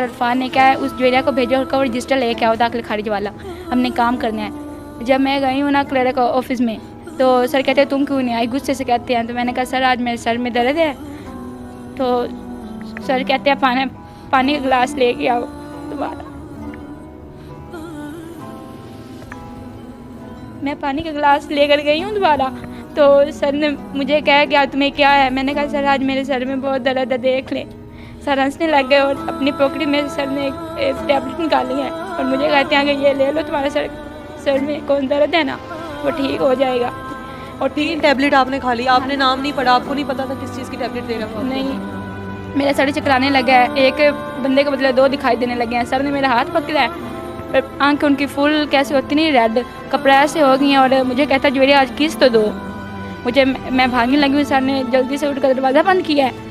इरफान ने कहा है उस ज्वेरिया को भेजो, उसका रजिस्टर लेके आओ दाखिल खारिज वाला, हमने काम करना है। जब मैं गई हूँ ना क्लर्क ऑफिस में, तो सर कहते हैं तुम क्यों नहीं आई, गुस्से से कहते हैं। तो मैंने कहा सर आज मेरे सर में दर्द है। तो सर कहते हैं पानी का गिलास लेके आओ दोबारा। मैं पानी का गिलास लेकर गई हूँ दोबारा, तो सर ने मुझे कहा कि तुम्हें क्या है। मैंने कहा सर आज मेरे सर में बहुत दर्द है, देख लें। सर हंसने लग गए और अपनी पॉकेट में सर ने एक टैबलेट निकाली है और मुझे कहते हैं कि ये ले लो, तुम्हारा सर में कौन दर्द है ना वो ठीक हो जाएगा। और 3 टैबलेट आपने खा ली, आपने नाम नहीं पढ़ा, आपको नहीं पता था किस चीज़ की टैबलेट दे रहा था? नहीं, मेरा सर चकराने लगा है, एक बंदे के बदले 2 दिखाई देने लगे हैं। सर ने मेरा हाथ पकड़ा है, आंखें उनकी फुल कैसे होती नहीं रेड, कपड़ा ऐसे हो गई हैं। और मुझे कहता ज्वेरिया आज किस तो दो मुझे, मैं भागने लगी हूँ। सर ने जल्दी से उठकर दरवाज़ा बंद किया है